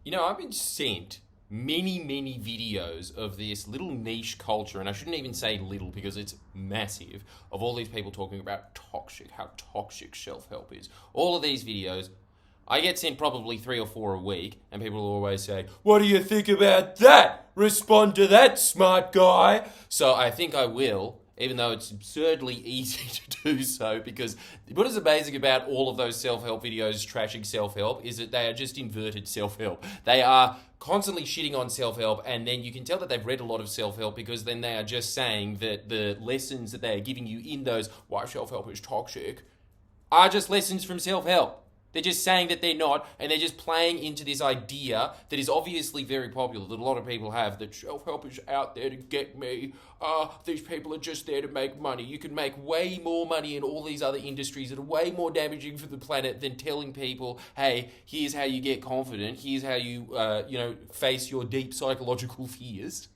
I've been sent many videos of this little niche culture, and I shouldn't even say little because it's massive, of all these people talking about how toxic self help is. All of these videos, I get sent probably 3 or 4 a week, and people will always say, "What do you think about that? Respond to that, smart guy." So I think I will, even though it's absurdly easy to do so, because what is amazing about all of those self-help videos trashing self-help is that they are just inverted self-help. They are constantly shitting on self-help, and then you can tell that they've read a lot of self-help because then they are just saying that the lessons that they are giving you in those why self-help is toxic are just lessons from self-help. They're just saying that they're not, and they're just playing into this idea that is obviously very popular, that a lot of people have, that self-help is out there to get me. These people are just there to make money. You can make way more money in all these other industries that are way more damaging for the planet than telling people, hey, here's how you get confident. Here's how you, face your deep psychological fears.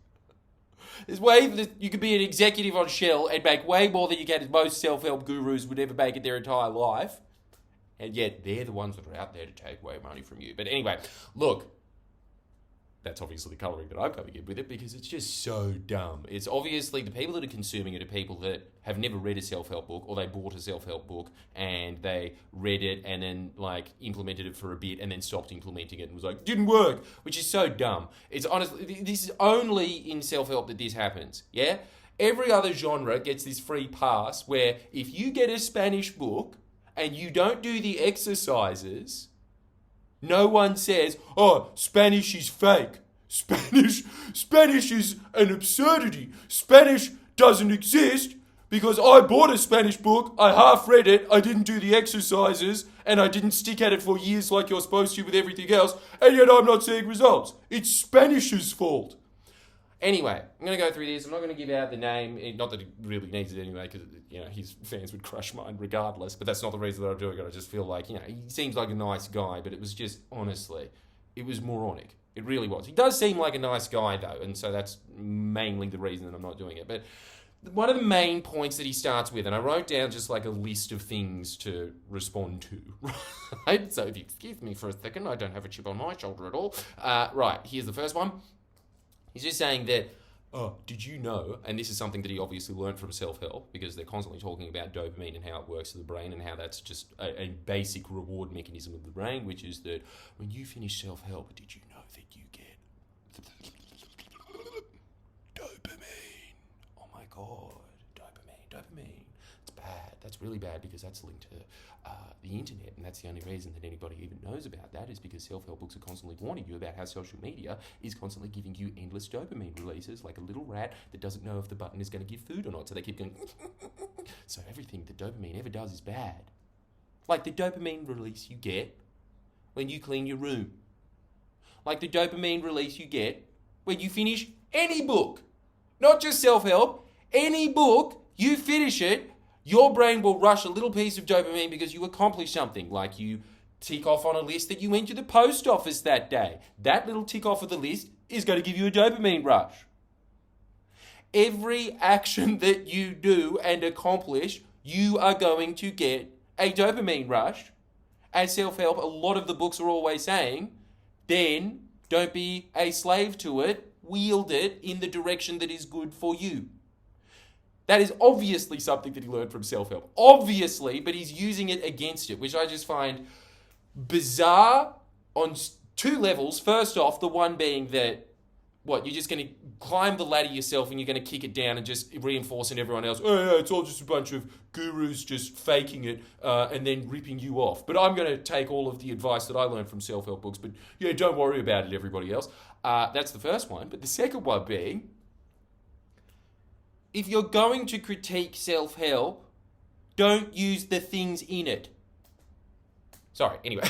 There's way that you could be an executive on Shell and make way more than you can most self-help gurus would ever make in their entire life. And yet, they're the ones that are out there to take away money from you. But anyway, look, that's obviously the colouring that I'm coming in with it because it's just so dumb. It's obviously the people that are consuming it are people that have never read a self-help book, or they bought a self-help book and they read it and then implemented it for a bit and then stopped implementing it and was like, didn't work, which is so dumb. It's honestly, this is only in self-help that this happens, yeah? Every other genre gets this free pass where if you get a Spanish book and you don't do the exercises, no one says, oh, Spanish is fake. Spanish is an absurdity. Spanish doesn't exist because I bought a Spanish book, I half read it, I didn't do the exercises, and I didn't stick at it for years like you're supposed to with everything else, and yet I'm not seeing results. It's Spanish's fault. Anyway, I'm going to go through this. I'm not going to give out the name. Not that he really needs it anyway, because his fans would crush mine regardless. But that's not the reason that I'm doing it. I just feel like, he seems like a nice guy, but it was just, honestly, it was moronic. It really was. He does seem like a nice guy, though, and so that's mainly the reason that I'm not doing it. But one of the main points that he starts with, and I wrote down just like a list of things to respond to, right? So if you excuse me for a second, I don't have a chip on my shoulder at all. Right, here's the first one. He's just saying that, did you know, and this is something that he obviously learned from self-help, because they're constantly talking about dopamine and how it works to the brain and how that's just a basic reward mechanism of the brain, which is that when you finish self-help, did you know that you get dopamine? Oh my God, dopamine. It's bad. That's really bad because that's linked to the internet, and that's the only reason that anybody even knows about that is because self-help books are constantly warning you about how social media is constantly giving you endless dopamine releases, like a little rat that doesn't know if the button is going to give food or not, so they keep going. So everything that dopamine ever does is bad. Like the dopamine release you get when you clean your room. Like the dopamine release you get when you finish any book. Not just self-help, any book, you finish it, your brain will rush a little piece of dopamine because you accomplished something, like you tick off on a list that you went to the post office that day. That little tick off of the list is going to give you a dopamine rush. Every action that you do and accomplish, you are going to get a dopamine rush. As self-help, a lot of the books are always saying, then don't be a slave to it, wield it in the direction that is good for you. That is obviously something that he learned from self-help. Obviously, but he's using it against it, which I just find bizarre on 2 levels. First off, the one being that, you're just going to climb the ladder yourself and you're going to kick it down and just reinforcing everyone else. Oh, yeah, it's all just a bunch of gurus just faking it and then ripping you off. But I'm going to take all of the advice that I learned from self-help books. But yeah, don't worry about it, everybody else. That's the first one. But the second one being, if you're going to critique self-help, don't use the things in it. Sorry, anyway.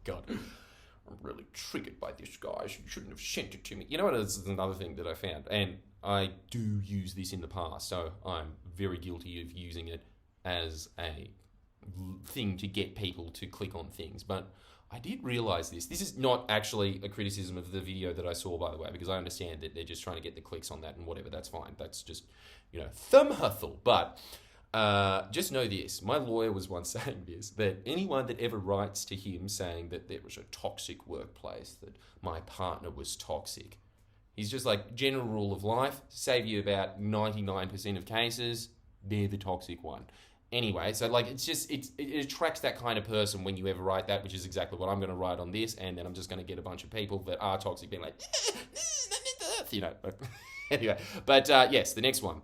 God, I'm really triggered by this, guys. You shouldn't have sent it to me. You know what? This is another thing that I found, and I do use this in the past, so I'm very guilty of using it as a thing to get people to click on things, but I did realise this. This is not actually a criticism of the video that I saw, by the way, because I understand that they're just trying to get the clicks on that and whatever, that's fine. That's just, thumb hustle. But Just know this. My lawyer was once saying this, that anyone that ever writes to him saying that there was a toxic workplace, that my partner was toxic, he's just like, general rule of life, save you about 99% of cases, they're the toxic one. Anyway, so like it attracts that kind of person when you ever write that, which is exactly what I'm going to write on this, and then I'm just going to get a bunch of people that are toxic being like, you know. Anyway, but yes, the next one.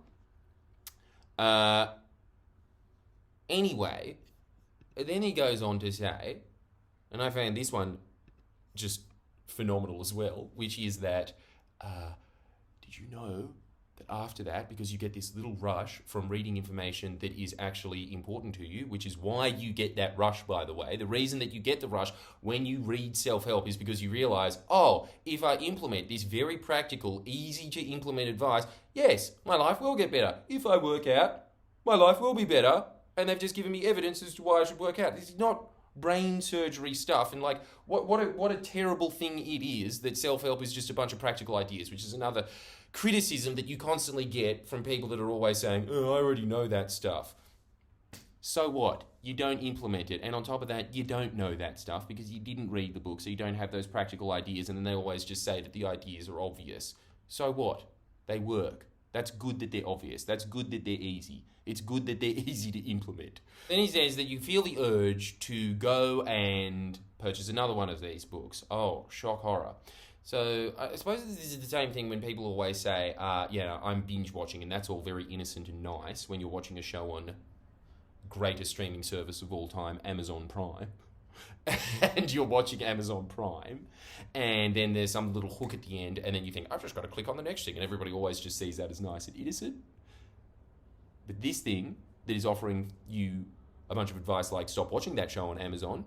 Anyway, then he goes on to say, and I found this one just phenomenal as well, which is that, did you know that after that, because you get this little rush from reading information that is actually important to you, which is why you get that rush, by the way. The reason that you get the rush when you read self-help is because you realize, oh, if I implement this very practical, easy to implement advice, yes, my life will get better. If I work out, my life will be better. And they've just given me evidence as to why I should work out. This is not brain surgery stuff. And like, what a terrible thing it is that self-help is just a bunch of practical ideas, which is another criticism that you constantly get from people that are always saying, oh, I already know that stuff. So what? You don't implement it. And on top of that, you don't know that stuff because you didn't read the book, so you don't have those practical ideas. And then they always just say that the ideas are obvious. So what? They work. That's good that they're obvious. That's good that they're easy. It's good that they're easy to implement. Then he says that you feel the urge to go and purchase another one of these books. Oh, shock horror. So I suppose this is the same thing when people always say, yeah, I'm binge watching, and that's all very innocent and nice when you're watching a show on greatest streaming service of all time, Amazon Prime. And you're watching Amazon Prime, and then there's some little hook at the end, and then you think, I've just got to click on the next thing, and everybody always just sees that as nice and innocent. But this thing that is offering you a bunch of advice like stop watching that show on Amazon,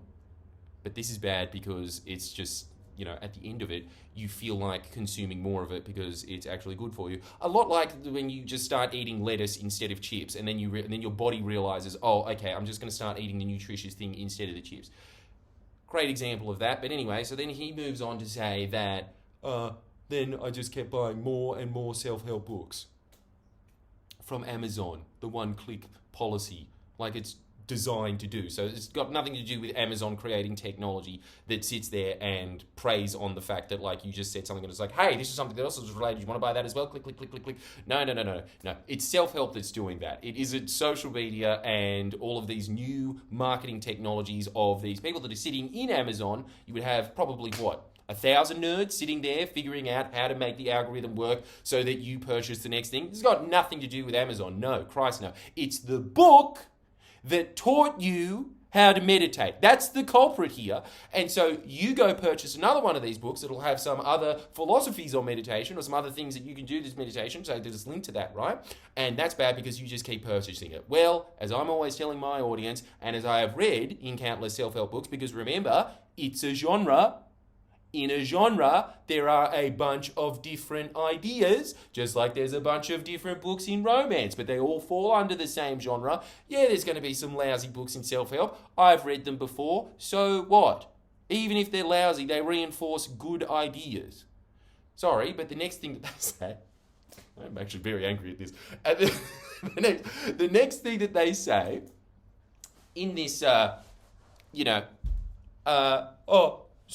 but this is bad because it's just, you know, at the end of it, you feel like consuming more of it because it's actually good for you. A lot like when you just start eating lettuce instead of chips, and then and then your body realizes, oh, okay, I'm just going to start eating the nutritious thing instead of the chips. Great example of that. But anyway, so then he moves on to say that then I just kept buying more and more self-help books from Amazon, the one-click policy, like it's designed to do. So it's got nothing to do with Amazon creating technology that sits there and preys on the fact that, like, you just said something and it's like, hey, this is something that else is related. You want to buy that as well? Click, click, click, click, click. No. It's self-help that's doing that. It isn't social media and all of these new marketing technologies of these people that are sitting in Amazon. You would have probably, 1,000 nerds sitting there figuring out how to make the algorithm work so that you purchase the next thing. It's got nothing to do with Amazon. No, Christ no. It's the book that taught you how to meditate. That's the culprit here. And so you go purchase another one of these books that'll have some other philosophies on meditation or some other things that you can do this meditation. So there's a link to that, right? And that's bad because you just keep purchasing it. Well, as I'm always telling my audience, and as I have read in countless self-help books, because remember, it's a genre. In a genre, there are a bunch of different ideas, just like there's a bunch of different books in romance, but they all fall under the same genre. Yeah, there's going to be some lousy books in self-help. I've read them before, so what? Even if they're lousy, they reinforce good ideas. Sorry, but the next thing that they say, I'm actually very angry at this. The next thing that they say in this,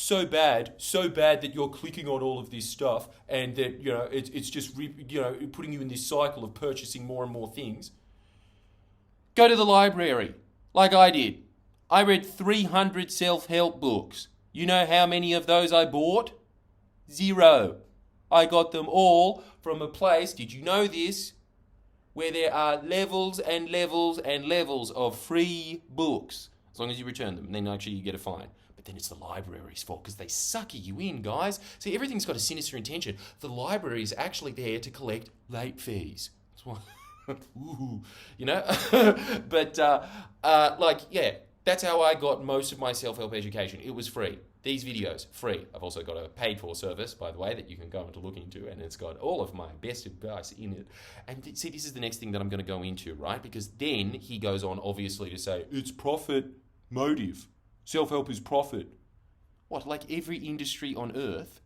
so bad that you're clicking on all of this stuff and that, it's just, putting you in this cycle of purchasing more and more things. Go to the library, like I did. I read 300 self-help books. You know how many of those I bought? 0. I got them all from a place, did you know this, where there are levels and levels and levels of free books. As long as you return them, and then actually you get a fine. But then it's the library's fault because they sucker you in, guys. See, everything's got a sinister intention. The library is actually there to collect late fees. That's why, ooh, But, that's how I got most of my self-help education. It was free. These videos, free. I've also got a paid-for service, by the way, that you can go and to look into, and it's got all of my best advice in it. And see, this is the next thing that I'm going to go into, right? Because then he goes on, obviously, to say, it's profit motive. Self-help is profit. What, like every industry on earth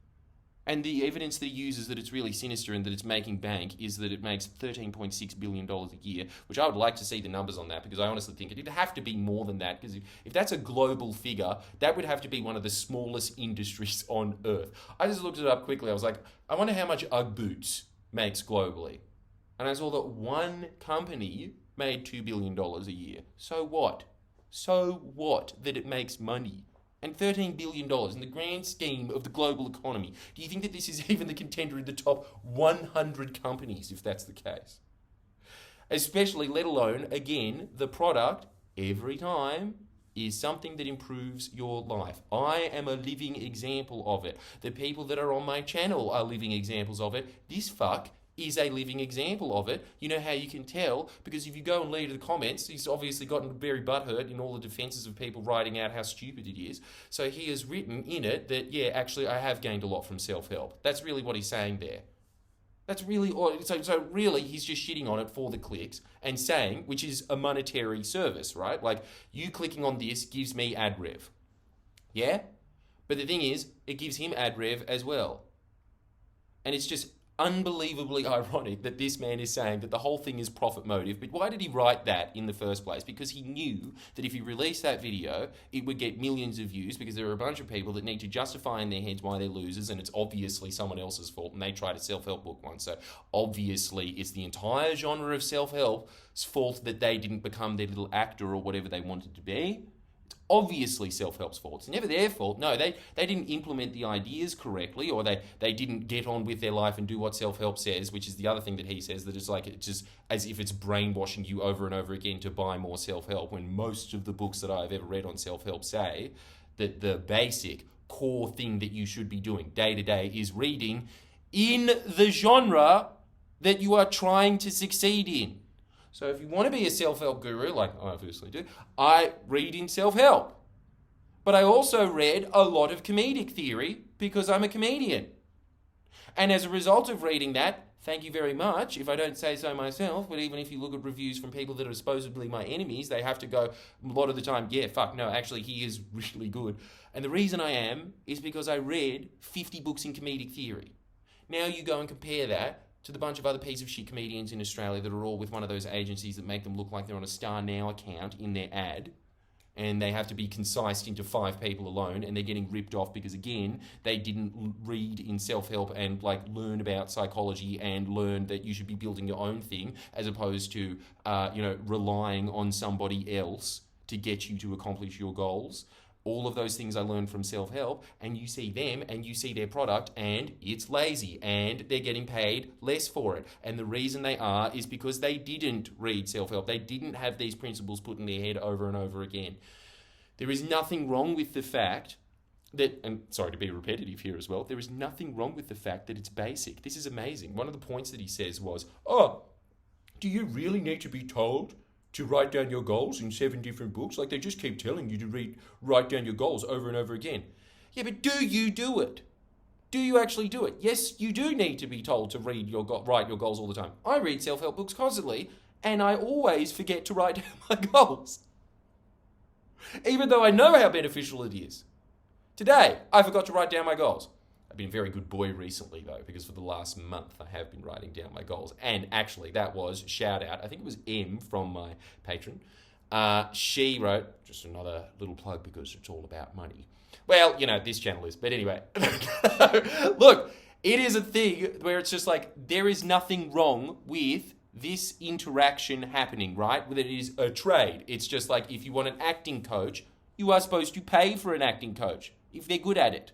And the evidence that he uses that it's really sinister and that it's making bank is that it makes $13.6 billion a year, which I would like to see the numbers on that, because I honestly think it'd have to be more than that, because if that's a global figure, that would have to be one of the smallest industries on earth. I just looked it up quickly. I was like, I wonder how much Ugg boots makes globally. And I saw that one company made $2 billion a year. So what? So what that it makes money? And $13 billion in the grand scheme of the global economy. Do you think that this is even the contender in the top 100 companies, if that's the case? Especially, let alone, again, the product, every time, is something that improves your life. I am a living example of it. The people that are on my channel are living examples of it. This fuck is a living example of it. You know how you can tell? Because if you go and read the comments, he's obviously gotten very butthurt in all the defenses of people writing out how stupid it is. So he has written in it that, yeah, actually I have gained a lot from self-help. That's really what he's saying there. That's really, so really he's just shitting on it for the clicks and saying, which is a monetary service, right? Like, you clicking on this gives me ad rev. Yeah? But the thing is, it gives him ad rev as well. And it's just unbelievably ironic that this man is saying that the whole thing is profit motive. But why did he write that in the first place? Because he knew that if he released that video, it would get millions of views, because there are a bunch of people that need to justify in their heads why they're losers, and it's obviously someone else's fault, and they tried a self-help book once. So obviously it's the entire genre of self-help's fault that they didn't become their little actor or whatever they wanted to be. Obviously self-help's fault. It's never their fault. No, they didn't implement the ideas correctly, or they didn't get on with their life and do what self-help says, which is the other thing that he says, that it's like, it's just as if it's brainwashing you over and over again to buy more self-help, when most of the books that I've ever read on self-help say that the basic core thing that you should be doing day to day is reading in the genre that you are trying to succeed in. So if you want to be a self-help guru, like I obviously do, I read in self-help. But I also read a lot of comedic theory because I'm a comedian. And as a result of reading that, thank you very much, if I don't say so myself, but even if you look at reviews from people that are supposedly my enemies, they have to go a lot of the time, yeah, fuck, no, actually he is really good. And the reason I am is because I read 50 books in comedic theory. Now you go and compare that to the bunch of other piece of shit comedians in Australia that are all with one of those agencies that make them look like they're on a Star Now account in their ad, and they have to be concised into 5 people alone, and they're getting ripped off because, again, they didn't read in self-help and like learn about psychology and learn that you should be building your own thing as opposed to relying on somebody else to get you to accomplish your goals. All of those things I learned from self-help, and you see them and you see their product and it's lazy and they're getting paid less for it. And the reason they are is because they didn't read self-help. They didn't have these principles put in their head over and over again. There is nothing wrong with the fact that, and sorry to be repetitive here as well, there is nothing wrong with the fact that it's basic. This is amazing. One of the points that he says was, do you really need to be told to write down your goals in 7 different books? Like, they just keep telling you to write down your goals over and over again. Yeah, but do you do it? Do you actually do it? Yes, you do need to be told to write your goals all the time. I read self-help books constantly, and I always forget to write down my goals. Even though I know how beneficial it is. Today, I forgot to write down my goals. I've been a very good boy recently, though, because for the last month I have been writing down my goals. And actually, that was, shout out, I think it was M from my patron. She wrote, just another little plug because it's all about money. Well, this channel is. But anyway, look, it is a thing where it's just like, there is nothing wrong with this interaction happening, right? That it is a trade. It's just like, if you want an acting coach, you are supposed to pay for an acting coach if they're good at it.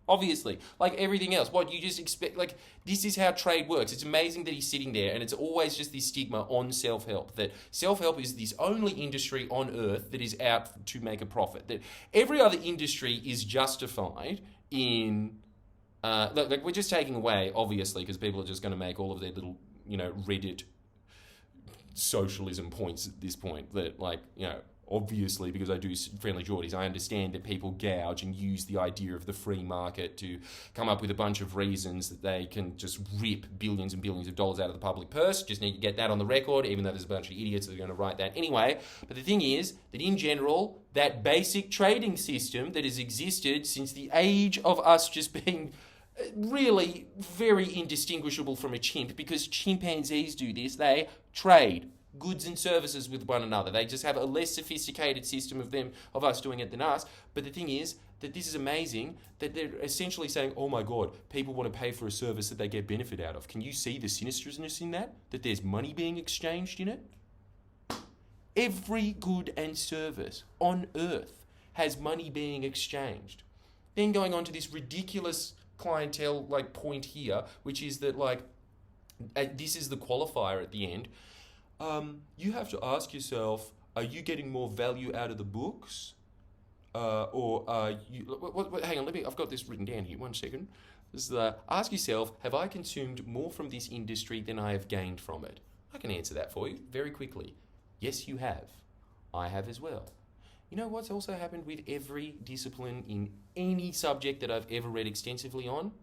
Obviously, like everything else, what you just expect, like, this is how trade works. It's amazing that he's sitting there, and it's always just this stigma on self-help, that self-help is this only industry on earth that is out to make a profit, that every other industry is justified in, like we're just taking away, obviously, because people are just going to make all of their little, Reddit socialism points at this point, that, like, obviously, because I do Friendly Geordies, I understand that people gouge and use the idea of the free market to come up with a bunch of reasons that they can just rip billions and billions of dollars out of the public purse. Just need to get that on the record, even though there's a bunch of idiots that are going to write that anyway. But the thing is that in general, that basic trading system that has existed since the age of us just being really very indistinguishable from a chimp, because chimpanzees do this. They trade goods and services with one another. They just have a less sophisticated system of us doing it than us. But the thing is that this is amazing, that they're essentially saying, oh my God, people want to pay for a service that they get benefit out of. Can you see the sinisterous in that? That there's money being exchanged in it? Every good and service on earth has money being exchanged. Then going on to this ridiculous clientele point here, which is that this is the qualifier at the end. You have to ask yourself, are you getting more value out of the books? Or are you... hang on, I've got this written down here, 1 second. This is ask yourself, have I consumed more from this industry than I have gained from it? I can answer that for you very quickly. Yes, you have. I have as well. You know what's also happened with every discipline in any subject that I've ever read extensively on?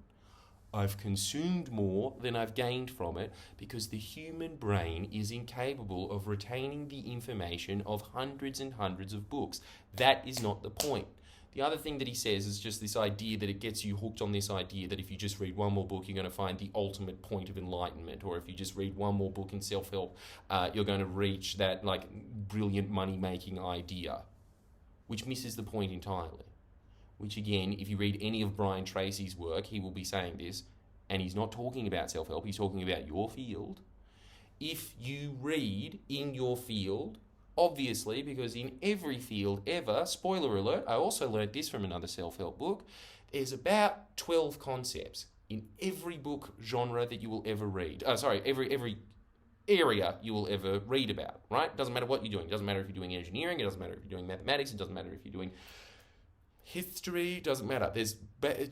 I've consumed more than I've gained from it, because the human brain is incapable of retaining the information of hundreds and hundreds of books. That is not the point. The other thing that he says is just this idea that it gets you hooked on this idea that if you just read one more book, you're going to find the ultimate point of enlightenment, or if you just read one more book in self-help, you're going to reach that brilliant money-making idea, which misses the point entirely. Which again, if you read any of Brian Tracy's work, he will be saying this, and he's not talking about self-help, he's talking about your field. If you read in your field, obviously, because in every field ever, spoiler alert, I also learned this from another self-help book, there's about 12 concepts in every book genre that you will ever read. Every area you will ever read about, right? Doesn't matter what you're doing. It doesn't matter if you're doing engineering, it doesn't matter if you're doing mathematics, it doesn't matter if you're doing history, doesn't matter. There's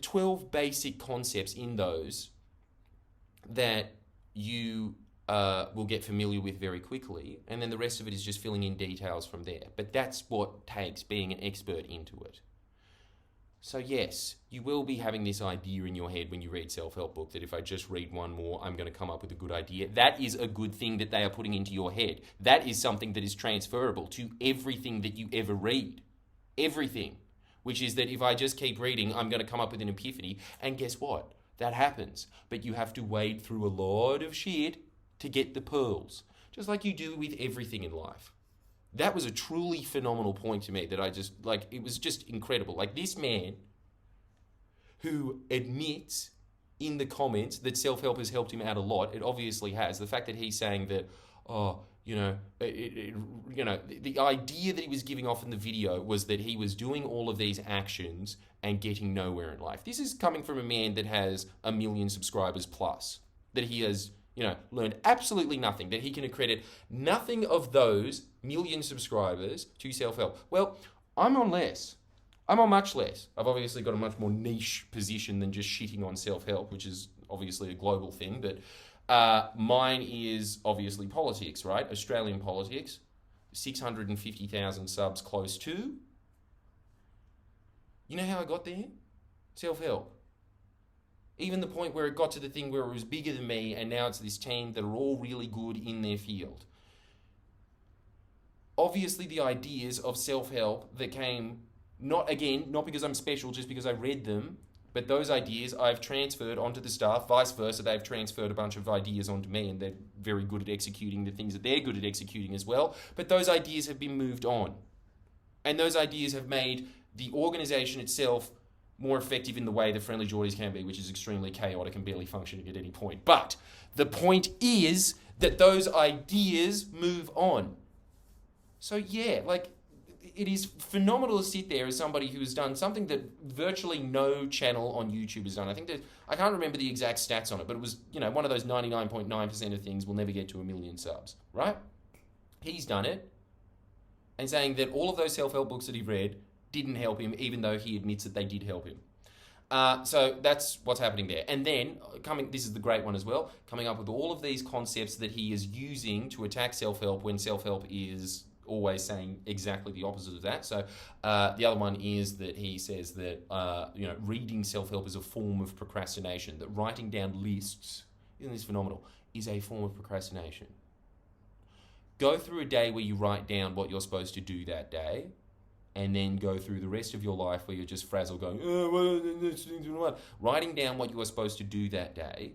12 basic concepts in those that you will get familiar with very quickly, and then the rest of it is just filling in details from there. But that's what takes being an expert into it. So yes, you will be having this idea in your head when you read self-help book that if I just read one more, I'm going to come up with a good idea. That is a good thing that they are putting into your head. That is something that is transferable to everything that you ever read. Everything. Which is that if I just keep reading, I'm going to come up with an epiphany. And guess what? That happens. But you have to wade through a lot of shit to get the pearls. Just like you do with everything in life. That was a truly phenomenal point to me that I just, it was just incredible. This man who admits in the comments that self-help has helped him out a lot, it obviously has. The fact that he's saying that, the idea that he was giving off in the video was that he was doing all of these actions and getting nowhere in life. This is coming from a man that has 1 million subscribers plus, that he has, learned absolutely nothing, that he can accredit nothing of those 1 million subscribers to self-help. Well, I'm on less. I'm on much less. I've obviously got a much more niche position than just shitting on self-help, which is obviously a global thing, but mine is obviously politics, right? Australian politics, 650,000 subs close to. You know how I got there? Self-help. Even the point where it got to the thing where it was bigger than me, and now it's this team that are all really good in their field. Obviously the ideas of self-help that came, not because I'm special, just because I read them, but those ideas I've transferred onto the staff, vice versa, they've transferred a bunch of ideas onto me, and they're very good at executing the things that they're good at executing as well. But those ideas have been moved on. And those ideas have made the organisation itself more effective in the way that Friendly Geordies can be, which is extremely chaotic and barely functioning at any point. But the point is that those ideas move on. So yeah, it is phenomenal to sit there as somebody who has done something that virtually no channel on YouTube has done. I think that, I can't remember the exact stats on it, but it was, one of those 99.9% of things will never get to 1 million subs, right? He's done it, and saying that all of those self-help books that he read didn't help him, even though he admits that they did help him. So that's what's happening there. And then, this is the great one as well, coming up with all of these concepts that he is using to attack self-help when self-help is always saying exactly the opposite of that. So the other one is that he says that reading self-help is a form of procrastination, that writing down lists, isn't this phenomenal, is a form of procrastination. Go through a day where you write down what you're supposed to do that day, and then go through the rest of your life where you're just frazzled going, writing down what you were supposed to do that day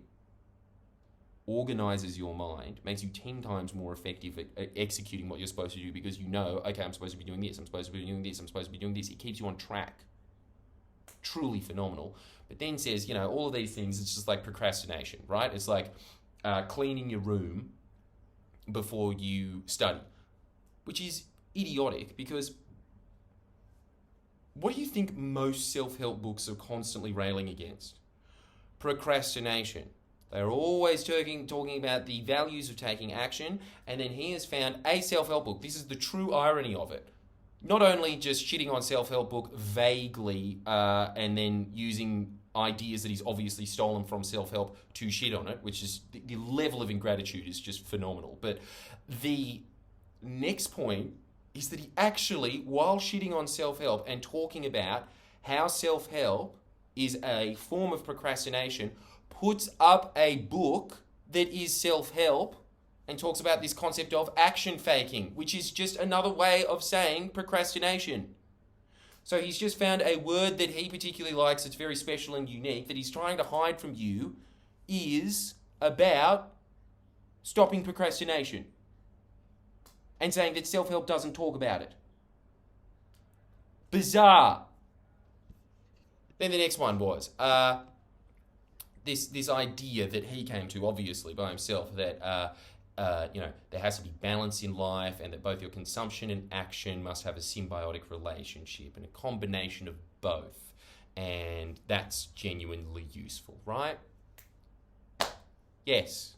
organizes your mind, makes you 10 times more effective at executing what you're supposed to do because you know, okay, I'm supposed to be doing this, I'm supposed to be doing this, I'm supposed to be doing this. It keeps you on track. Truly phenomenal. But then says, all of these things, it's just like procrastination, right? It's like cleaning your room before you study, which is idiotic because what do you think most self-help books are constantly railing against? Procrastination. They're always talking about the values of taking action, and then he has found a self-help book. This is the true irony of it. Not only just shitting on self-help book vaguely and then using ideas that he's obviously stolen from self-help to shit on it, which is the level of ingratitude is just phenomenal. But the next point is that he actually, while shitting on self-help and talking about how self-help is a form of procrastination, puts up a book that is self-help and talks about this concept of action faking, which is just another way of saying procrastination. So he's just found a word that he particularly likes that's very special and unique that he's trying to hide from you is about stopping procrastination and saying that self-help doesn't talk about it. Bizarre. Then the next one was this idea that he came to, obviously, by himself, that there has to be balance in life and that both your consumption and action must have a symbiotic relationship and a combination of both. And that's genuinely useful, right? Yes.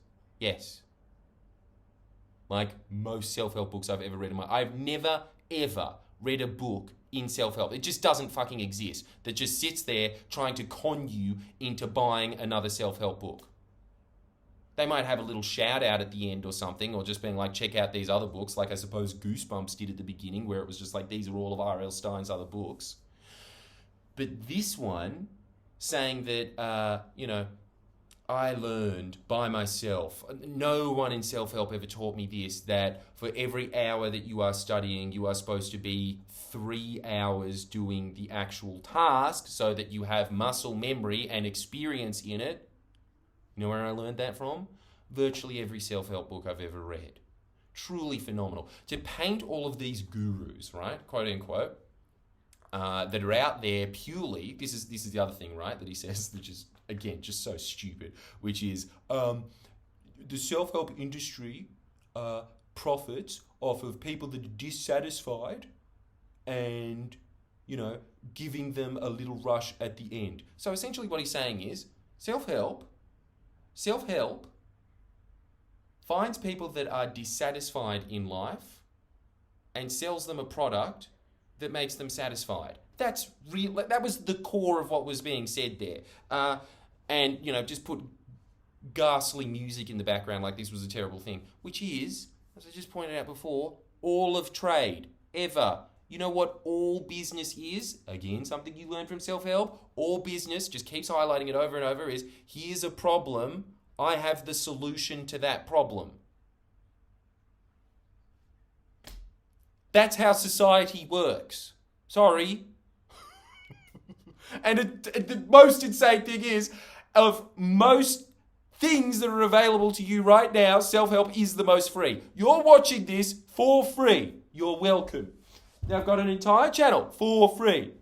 Like most self-help books I've ever read I've never, ever read a book in self-help. It just doesn't fucking exist. That just sits there trying to con you into buying another self-help book. They might have a little shout out at the end or something, or just being like, check out these other books, like I suppose Goosebumps did at the beginning, where it was just like, these are all of R.L. Stine's other books. But this one, saying that, I learned by myself. No one in self-help ever taught me this, that for every hour that you are studying, you are supposed to be 3 hours doing the actual task so that you have muscle memory and experience in it. You know where I learned that from? Virtually every self-help book I've ever read. Truly phenomenal. To paint all of these gurus, right, quote unquote, that are out there purely, this is the other thing, right, that he says, which is, again, just so stupid, which is the self-help industry profits off of people that are dissatisfied and, giving them a little rush at the end. So essentially what he's saying is self-help finds people that are dissatisfied in life and sells them a product that makes them satisfied. That's real. That was the core of what was being said there. And, just put ghastly music in the background like this was a terrible thing, which is, as I just pointed out before, all of trade, ever. You know what all business is? Again, something you learn from self-help. All business, just keeps highlighting it over and over, is here's a problem, I have the solution to that problem. That's how society works. Sorry. And the most insane thing is, of most things that are available to you right now, self-help is the most free. You're watching this for free. You're welcome. Now I've got an entire channel for free.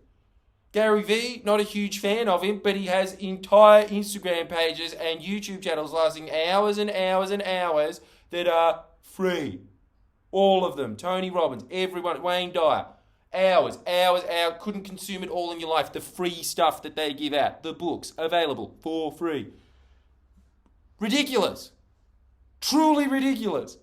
Gary V, not a huge fan of him, but he has entire Instagram pages and YouTube channels lasting hours and hours and hours that are free. All of them. Tony Robbins, everyone, Wayne Dyer. Hours. Couldn't consume it all in your life. The free stuff that they give out. The books available for free. Ridiculous. Truly ridiculous.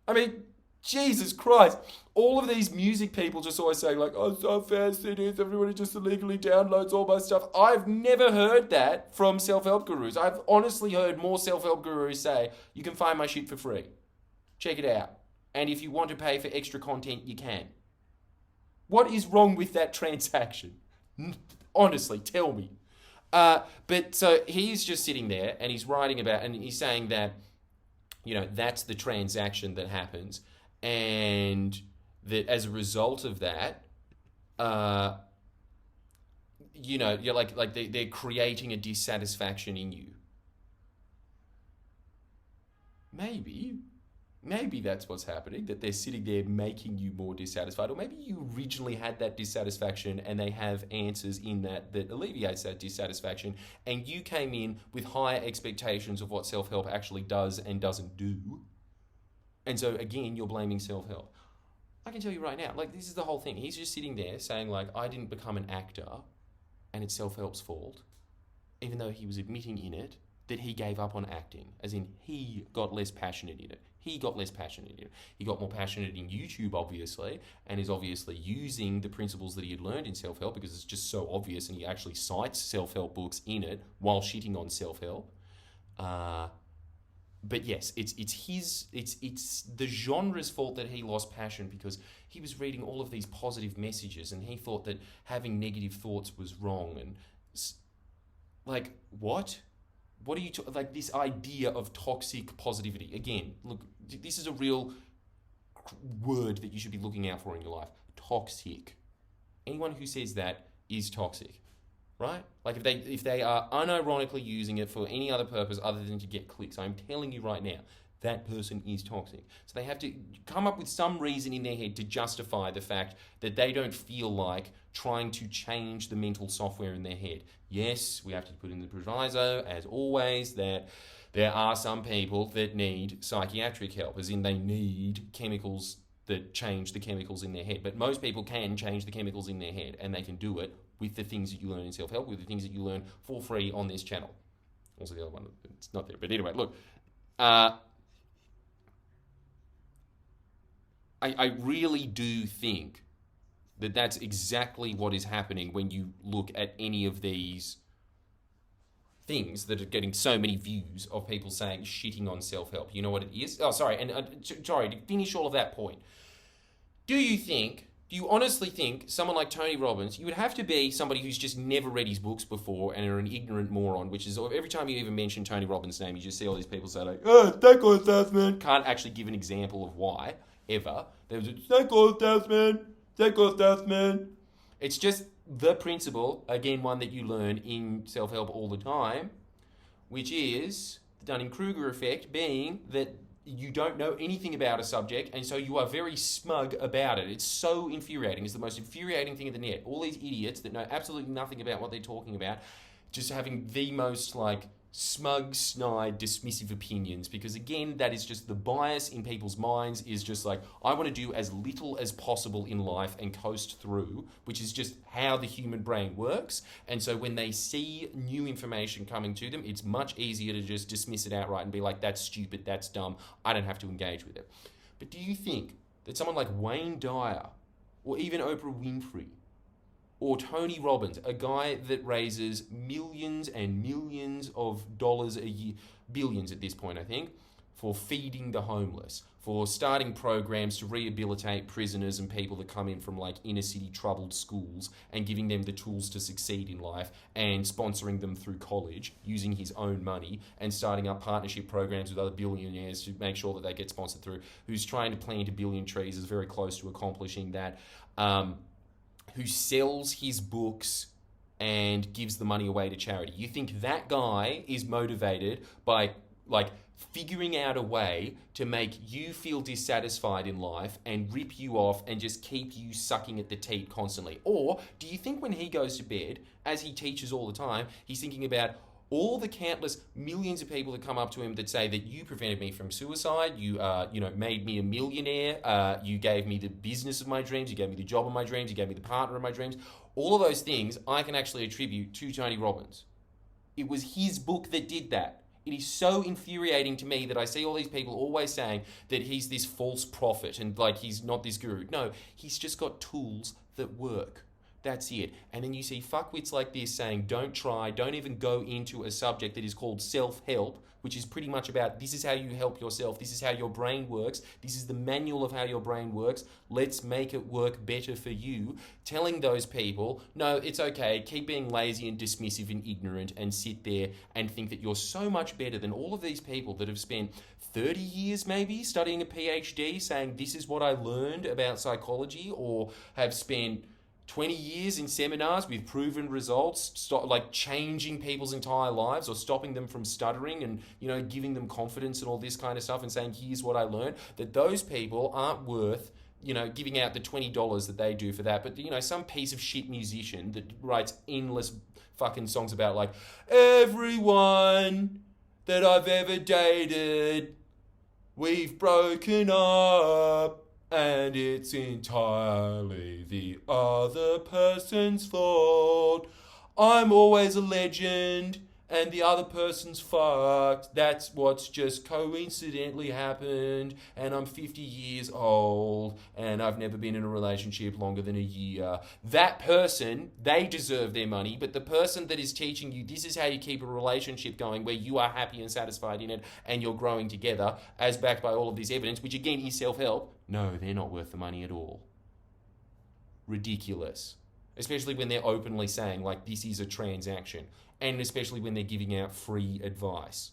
I mean, Jesus Christ. All of these music people just always saying like, oh, so fast it is. Everybody just illegally downloads all my stuff. I've never heard that from self-help gurus. I've honestly heard more self-help gurus say, you can find my shit for free. Check it out. And if you want to pay for extra content, you can. What is wrong with that transaction? Honestly, tell me. But so he's just sitting there and he's writing about, and he's saying that, that's the transaction that happens. And that as a result of that, uh, you're like they're creating a dissatisfaction in you. Maybe. Maybe that's what's happening, that they're sitting there making you more dissatisfied. Or maybe you originally had that dissatisfaction and they have answers in that alleviates that dissatisfaction, and you came in with higher expectations of what self-help actually does and doesn't do. And so again, you're blaming self-help. I can tell you right now, like, this is the whole thing. He's just sitting there saying, like, I didn't become an actor and it's self-help's fault, even though he was admitting in it that he gave up on acting, as in he got less passionate in it. He got less passionate in it. He got more passionate in YouTube, obviously, and is obviously using the principles that he had learned in self-help because it's just so obvious, and he actually cites self-help books in it while shitting on self-help. But yes, it's the genre's fault that he lost passion because he was reading all of these positive messages and he thought that having negative thoughts was wrong. And like, what? What are you like, this idea of toxic positivity? Again, look, this is a real word that you should be looking out for in your life. Toxic. Anyone who says that is toxic, right? Like, if they are unironically using it for any other purpose other than to get clicks, I'm telling you right now, that person is toxic. So they have to come up with some reason in their head to justify the fact that they don't feel like trying to change the mental software in their head. Yes, we have to put in the proviso, as always, that there are some people that need psychiatric help, as in they need chemicals that change the chemicals in their head. But most people can change the chemicals in their head, and they can do it with the things that you learn in self-help, with the things that you learn for free on this channel. Also the other one, it's not there. But anyway, look, I really do think that that's exactly what is happening when you look at any of these things that are getting so many views of people saying shitting on self-help. You know what it is? Oh, sorry. And sorry, to finish all of that point. Do you honestly think someone like Tony Robbins, you would have to be somebody who's just never read his books before and are an ignorant moron, which is every time you even mention Tony Robbins' name, you just see all these people say like, oh, that guy's stuff, man. Can't actually give an example of why, ever. There was that guy's stuff, man. That guy's stuff, man. It's just the principle, again, one that you learn in self-help all the time, which is the Dunning-Kruger effect, being that you don't know anything about a subject, and so you are very smug about it. It's so infuriating. It's the most infuriating thing in the net. All these idiots that know absolutely nothing about what they're talking about, just having the most, like, smug, snide, dismissive opinions, because again, that is just the bias in people's minds, is just like, I want to do as little as possible in life and coast through, which is just how the human brain works. And so when they see new information coming to them, it's much easier to just dismiss it outright and be like, that's stupid, that's dumb, I don't have to engage with it. But do you think that someone like Wayne Dyer, or even Oprah Winfrey, or Tony Robbins, a guy that raises millions and millions of dollars a year, billions at this point, I think, for feeding the homeless, for starting programs to rehabilitate prisoners and people that come in from like inner city troubled schools and giving them the tools to succeed in life, and sponsoring them through college using his own money, and starting up partnership programs with other billionaires to make sure that they get sponsored through, who's trying to plant 1 billion trees, is very close to accomplishing that, who sells his books and gives the money away to charity. You think that guy is motivated by, like, figuring out a way to make you feel dissatisfied in life and rip you off and just keep you sucking at the teat constantly? Or do you think when he goes to bed, as he teaches all the time, he's thinking about all the countless millions of people that come up to him that say that you prevented me from suicide, you made me a millionaire, you gave me the business of my dreams, you gave me the job of my dreams, you gave me the partner of my dreams. All of those things I can actually attribute to Tony Robbins. It was his book that did that. It is so infuriating to me that I see all these people always saying that he's this false prophet and like he's not this guru. No, he's just got tools that work. That's it. And then you see fuckwits like this saying, don't try, don't even go into a subject that is called self-help, which is pretty much about this is how you help yourself, this is how your brain works, this is the manual of how your brain works, let's make it work better for you. Telling those people, no, it's okay, keep being lazy and dismissive and ignorant and sit there and think that you're so much better than all of these people that have spent 30 years maybe studying a PhD saying this is what I learned about psychology, or have spent 20 years in seminars with proven results, like changing people's entire lives or stopping them from stuttering and, giving them confidence and all this kind of stuff and saying, here's what I learned, that those people aren't worth, giving out the $20 that they do for that. But, some piece of shit musician that writes endless fucking songs about like, everyone that I've ever dated, we've broken up. And it's entirely the other person's fault. I'm always a legend, and the other person's fucked. That's what's just coincidentally happened. And I'm 50 years old, and I've never been in a relationship longer than a year. That person, they deserve their money, but the person that is teaching you this is how you keep a relationship going where you are happy and satisfied in it and you're growing together, as backed by all of this evidence, which again is self-help, no, they're not worth the money at all. Ridiculous. Especially when they're openly saying, like, this is a transaction. And especially when they're giving out free advice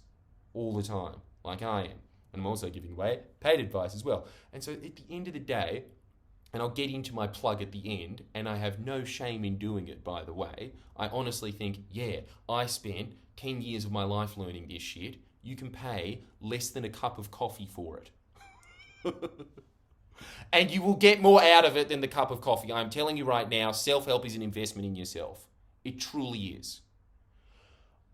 all the time, like I am. And I'm also giving away paid advice as well. And so at the end of the day, and I'll get into my plug at the end, and I have no shame in doing it, by the way, I honestly think, yeah, I spent 10 years of my life learning this shit. You can pay less than a cup of coffee for it. And you will get more out of it than the cup of coffee. I'm telling you right now, self-help is an investment in yourself. It truly is.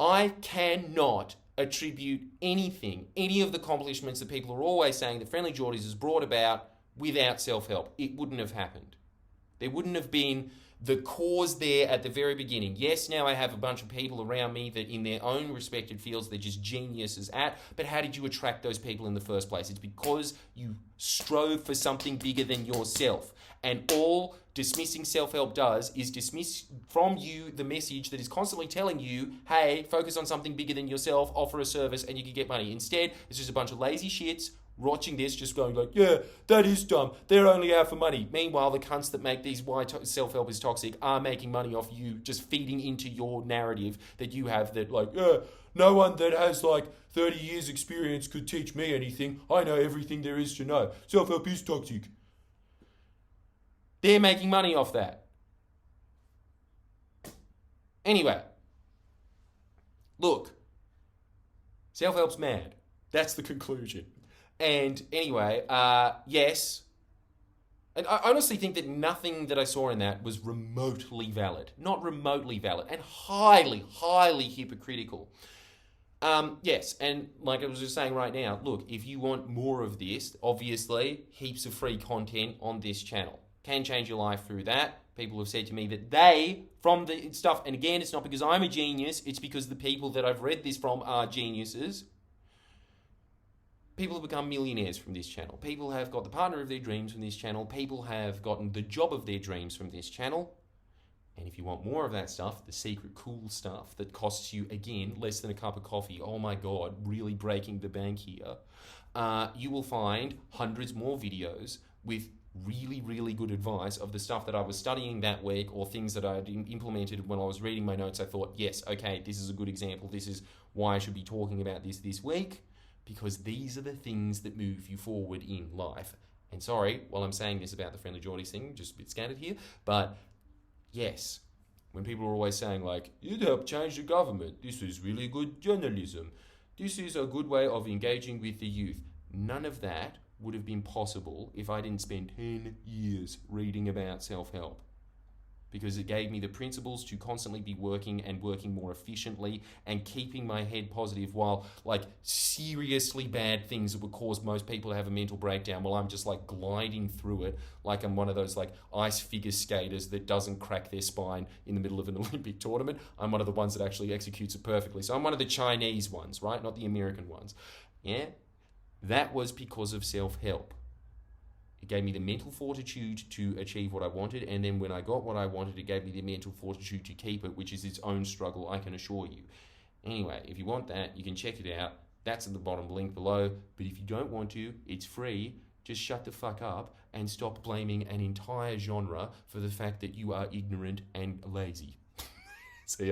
I cannot attribute anything, any of the accomplishments that people are always saying that Friendly Geordies has brought about without self-help. It wouldn't have happened. There wouldn't have been the cause there at the very beginning. Yes, now I have a bunch of people around me that in their own respected fields they're just geniuses at, but how did you attract those people in the first place? It's because you strove for something bigger than yourself. And all dismissing self-help does is dismiss from you the message that is constantly telling you, hey, focus on something bigger than yourself, offer a service, and you can get money. Instead, it's just a bunch of lazy shits watching this, just going like, yeah, that is dumb. They're only out for money. Meanwhile, the cunts that make these why self-help is toxic are making money off you, just feeding into your narrative that you have that like, yeah, no one that has like 30 years experience could teach me anything. I know everything there is to know. Self-help is toxic. They're making money off that. Anyway, look, self-help's mad. That's the conclusion. And anyway, yes. And I honestly think that nothing that I saw in that was remotely valid. Not remotely valid. And highly, highly hypocritical. Yes, and like I was just saying right now, look, if you want more of this, obviously, heaps of free content on this channel. Can change your life through that. People have said to me that they, from the stuff, and again, it's not because I'm a genius, it's because the people that I've read this from are geniuses. People have become millionaires from this channel. People have got the partner of their dreams from this channel. People have gotten the job of their dreams from this channel. And if you want more of that stuff, the secret cool stuff that costs you, again, less than a cup of coffee, oh my God, really breaking the bank here, you will find hundreds more videos with really, really good advice of the stuff that I was studying that week or things that I had implemented when I was reading my notes. I thought, yes, okay, this is a good example. This is why I should be talking about this week, because these are the things that move you forward in life. And sorry, while I'm saying this about the Friendly Geordies thing, just a bit scattered here, but yes, when people are always saying like, you'd help change the government, this is really good journalism, this is a good way of engaging with the youth. None of that would have been possible if I didn't spend 10 years reading about self-help, because it gave me the principles to constantly be working and working more efficiently and keeping my head positive while like seriously bad things that would cause most people to have a mental breakdown while I'm just like gliding through it like I'm one of those like ice figure skaters that doesn't crack their spine in the middle of an Olympic tournament. I'm one of the ones that actually executes it perfectly. So I'm one of the Chinese ones, right? Not the American ones. Yeah? That was because of self-help. It gave me the mental fortitude to achieve what I wanted, and then when I got what I wanted, it gave me the mental fortitude to keep it, which is its own struggle, I can assure you. Anyway, if you want that, you can check it out. That's at the bottom link below. But if you don't want to, it's free. Just shut the fuck up and stop blaming an entire genre for the fact that you are ignorant and lazy. See ya.